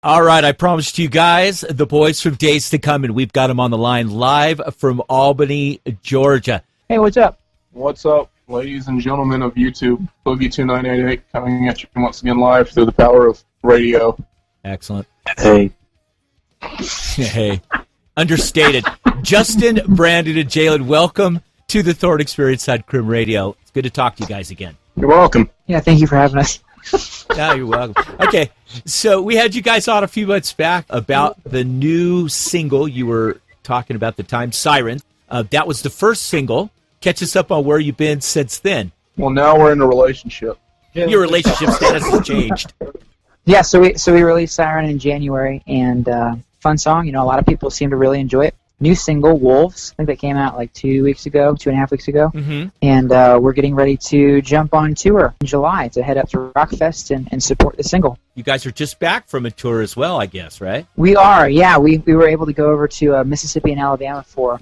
All right, I promised you guys the boys from Days to Come, and we've got them on the line live from Albany, Georgia. Hey, what's up? What's up, ladies and gentlemen of YouTube? Boogie2988 coming at you once again live through the power of radio. Excellent. Hey. Hey. Understated. Justin, Brandon, and Jalen, welcome to the Thorne Experience on Crim Radio. It's good to talk to you guys again. You're welcome. Yeah, thank you for having us. Yeah, you're welcome. Okay, so we had you guys on a few months back about the new single. You were talking about the time, Siren. That was the first single. Catch us up on where you've been since then. Well, now we're in a relationship. Your relationship status has changed. Yeah, so we released Siren in January, and fun song. You know, a lot of people seem to really enjoy it. New single, Wolves. I think that came out like 2.5 weeks ago. Mm-hmm. And we're getting ready to jump on tour in July to head up to Rockfest and support the single. You guys are just back from a tour as well, I guess, right? We are, yeah. We were able to go over to Mississippi and Alabama for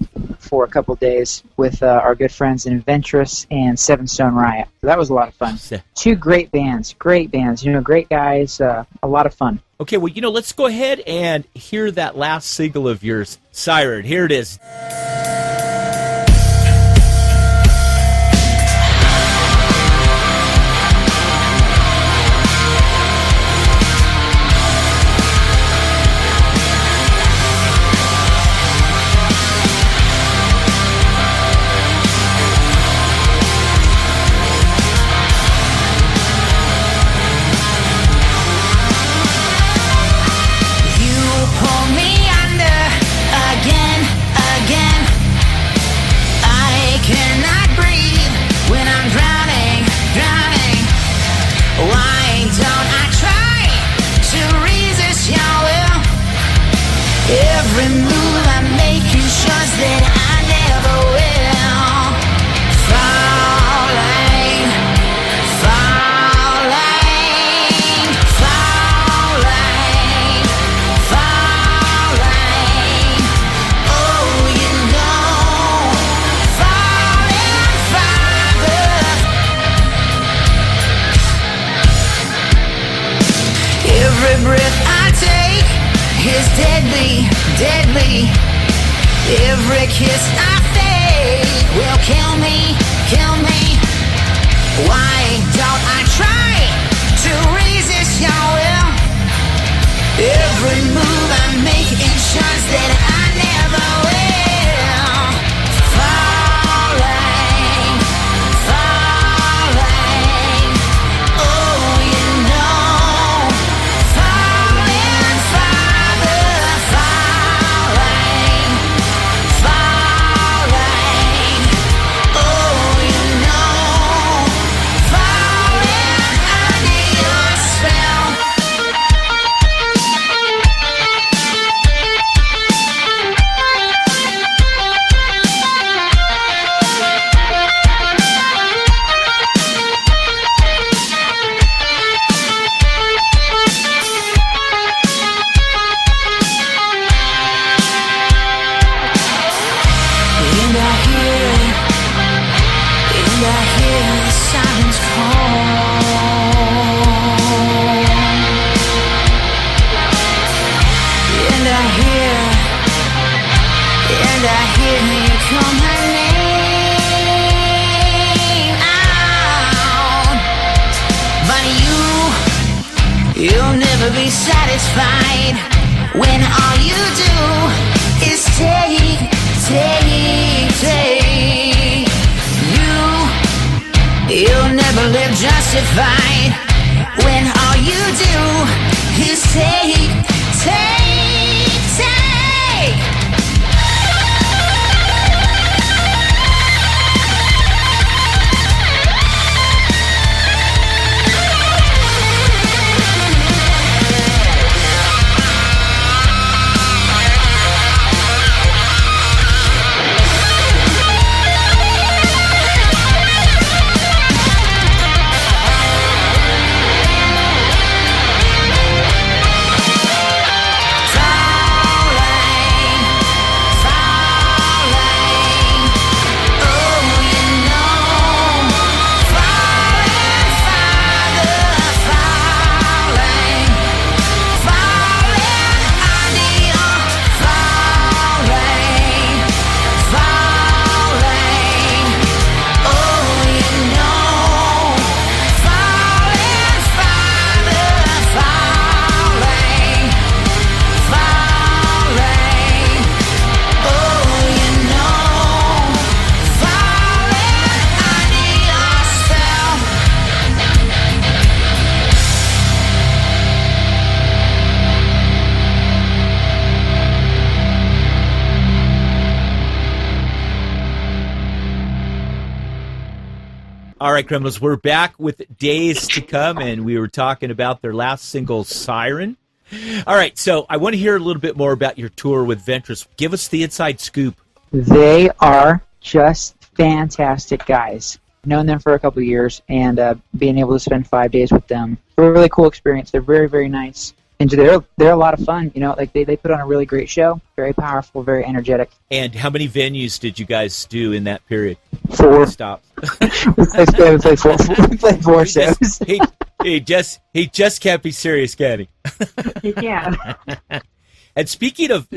a couple of days with our good friends in Adventurous and Seven Stone Riot. So that was a lot of fun. Two great bands, great guys, a lot of fun. Okay, well, let's go ahead and hear that last single of yours, Siren. Here it is. Every move I make ensures that I never will. Falling, falling, falling, falling. Oh, you know, falling farther. Every breath I take is deadly, deadly. Every kiss I fake will kill me, kill me. Why don't I try to resist your will? Every move I make ensures that I never will. Falling, falling. Oh, you know, falling farther, falling, falling. Oh, you know, falling under your spell. And I hear the silence call. And I hear you call my name out. But you'll never be satisfied when all you do is take, take, take. You'll never live justified when all you do is take, take, take. All right, criminals, we're back with Days to Come, and we were talking about their last single, Siren. All right, so I want to hear a little bit more about your tour with Ventress. Give us the inside scoop. They are just fantastic guys. Known them for a couple of years, and being able to spend 5 days with them, a really cool experience. They're very, very nice. And they're a lot of fun, you know. Like they put on a really great show, very powerful, very energetic. And how many venues did you guys do in that period? 4 stops. we played 4 shows. He just can't be serious, can he? He can. And speaking of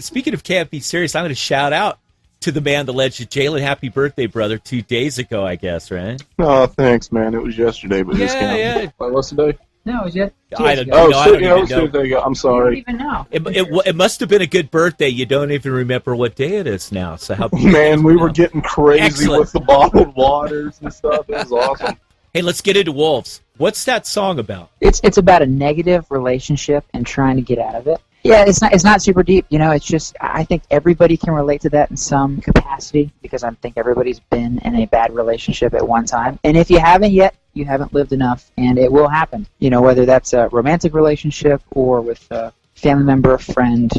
can't be serious, I'm going to shout out to the man, the legend, Jalen. Happy birthday, brother! 2 days ago, I guess, right? Oh, thanks, man. It was yesterday, but this count. Yeah. What's the day? No, it was just. I don't Oh, know. I don't even know. Tuesday. I'm I don't sorry. even know. It must have been a good birthday. You don't even remember what day it is now. So how? Man, we were getting crazy Excellent. with the bottled waters and stuff. It was awesome. Hey, let's get into Wolves. What's that song about? It's about a negative relationship and trying to get out of it. Yeah, it's not super deep, you know. It's just I think everybody can relate to that in some capacity because I think everybody's been in a bad relationship at one time. And if you haven't yet, you haven't lived enough, and it will happen. You know, whether that's a romantic relationship or with a family member, a friend,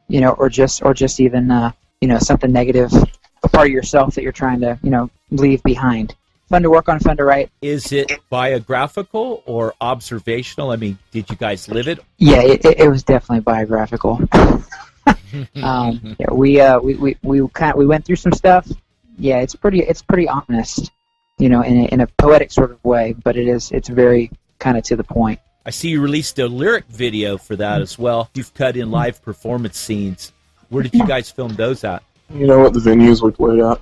you know, or just even you know, something negative, a part of yourself that you're trying to, you know, leave behind. Fun to work on, fun to write. Is it biographical or observational? I mean, did you guys live it? Yeah, it was definitely biographical. Yeah, we went through some stuff. Yeah, it's pretty honest, you know, in a poetic sort of way, but it's very kind of to the point. I see you released a lyric video for that as well. You've cut in live performance scenes. Where did you guys film those at? You know what the venues we played at?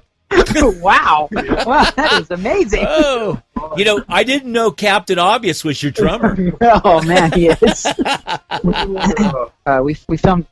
Wow, that is amazing. Oh, you know, I didn't know Captain Obvious was your drummer. Oh man, he is. We filmed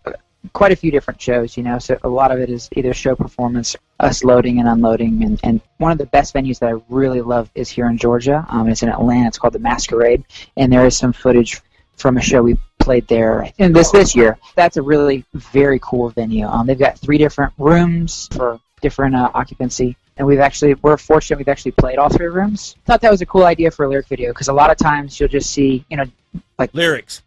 quite a few different shows, you know, so a lot of it is either show performance, us loading and unloading, and one of the best venues that I really love is here in Georgia. It's in Atlanta. It's called the Masquerade, and there is some footage from a show we played there in this year. That's a really very cool venue. They've got 3 different rooms for different occupancy, and we're fortunate we've actually played all 3 rooms. Thought that was a cool idea for a lyric video because a lot of times you'll just see, you know, like Lyrics.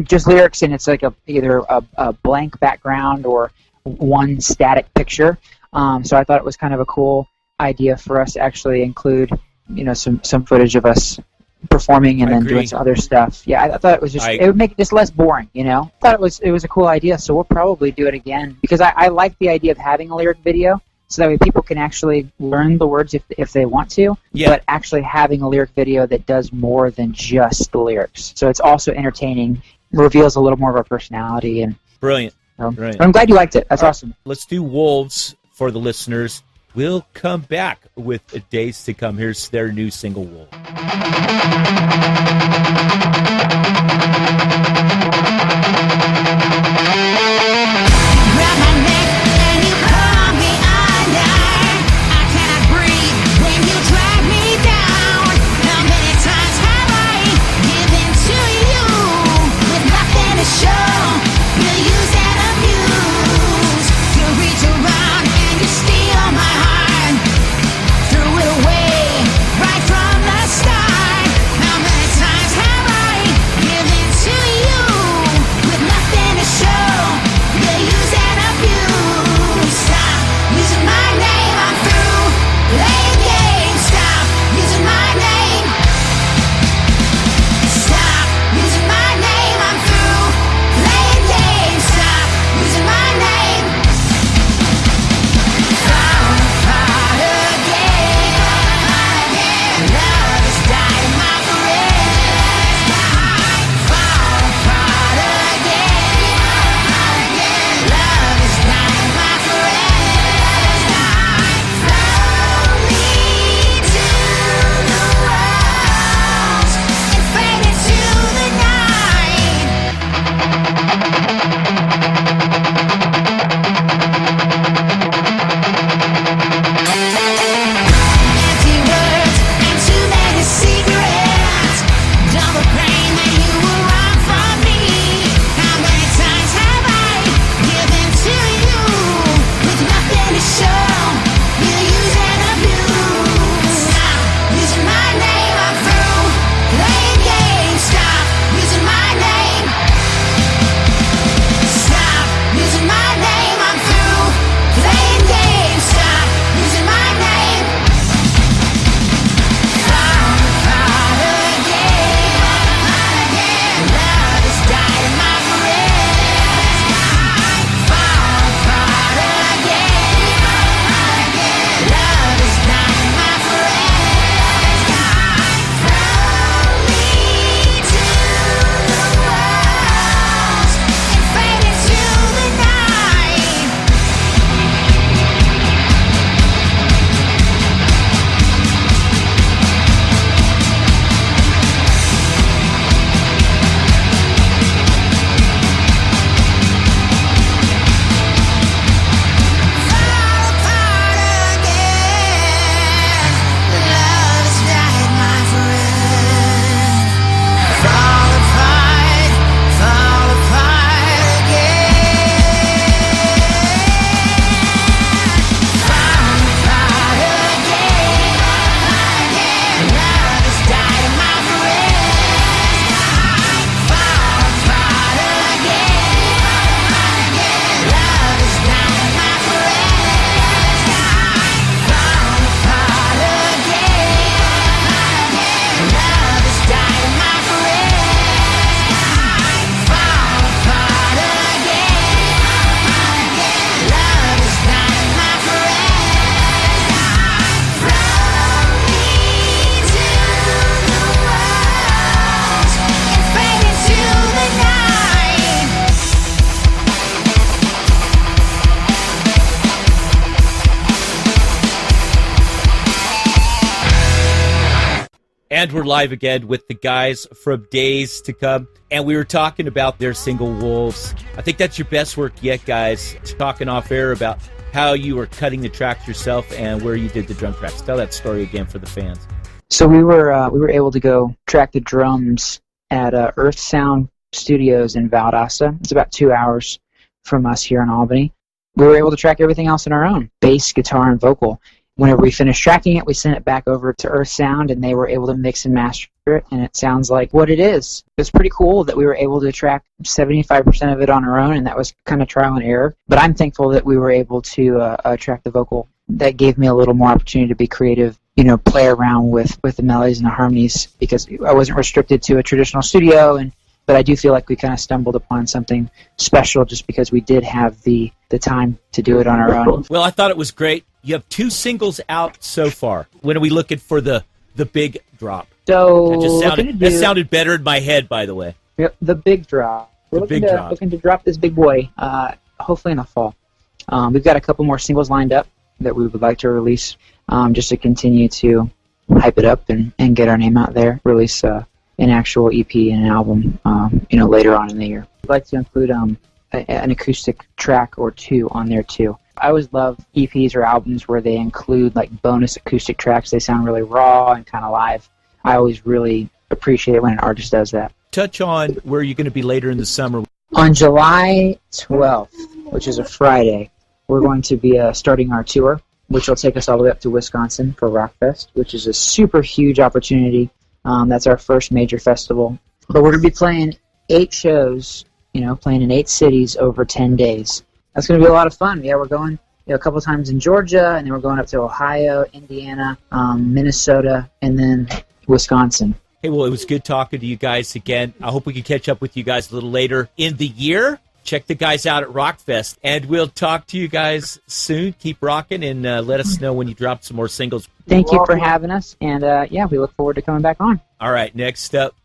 just lyrics, and it's like either a blank background or one static picture. So I thought it was kind of a cool idea for us to actually include, you know, some footage of us performing and then doing some other stuff. Yeah, I thought it was it would make it just less boring, you know. I thought it was a cool idea, so we'll probably do it again because I like the idea of having a lyric video. So that way people can actually learn the words if they want to, but actually having a lyric video that does more than just the lyrics. So it's also entertaining, reveals a little more of our personality. And Brilliant. Brilliant. I'm glad you liked it. That's awesome. Let's do Wolves for the listeners. We'll come back with Days to Come. Here's their new single, Wolves. Show, you use and abuse. Stop using my name. And we're live again with the guys from Days to Come. And we were talking about their single Wolves. I think that's your best work yet, guys. Talking off air about how you were cutting the tracks yourself and where you did the drum tracks. Tell that story again for the fans. So we were able to go track the drums at Earth Sound Studios in Valdosta. It's about 2 hours from us here in Albany. We were able to track everything else on our own, bass, guitar, and vocal. Whenever we finished tracking it, we sent it back over to Earth Sound, and they were able to mix and master it, and it sounds like what it is. It's pretty cool that we were able to track 75% of it on our own, and that was kind of trial and error. But I'm thankful that we were able to track the vocal. That gave me a little more opportunity to be creative, play around with the melodies and the harmonies, because I wasn't restricted to a traditional studio, but I do feel like we kind of stumbled upon something special just because we did have the time to do it on our own. Well, I thought it was great. You have 2 singles out so far. When are we looking for the big drop? So that sounded better in my head, by the way. Yep, the big drop. We're looking to drop this big boy, hopefully in the fall. We've got a couple more singles lined up that we would like to release, just to continue to hype it up and get our name out there. Release an actual EP and an album, later on in the year. We'd like to include an acoustic track or 2 on there too. I always love EPs or albums where they include like bonus acoustic tracks. They sound really raw and kind of live. I always really appreciate it when an artist does that. Touch on where you're going to be later in the summer. On July 12th, which is a Friday, we're going to be starting our tour, which will take us all the way up to Wisconsin for Rockfest, which is a super huge opportunity. That's our first major festival. But we're going to be playing 8 shows, playing in 8 cities over 10 days. That's going to be a lot of fun. Yeah, we're going a couple times in Georgia, and then we're going up to Ohio, Indiana, Minnesota, and then Wisconsin. Hey, well, it was good talking to you guys again. I hope we can catch up with you guys a little later in the year. Check the guys out at Rockfest, and we'll talk to you guys soon. Keep rocking, and let us know when you drop some more singles. Thank you for having us, and we look forward to coming back on. All right, next up,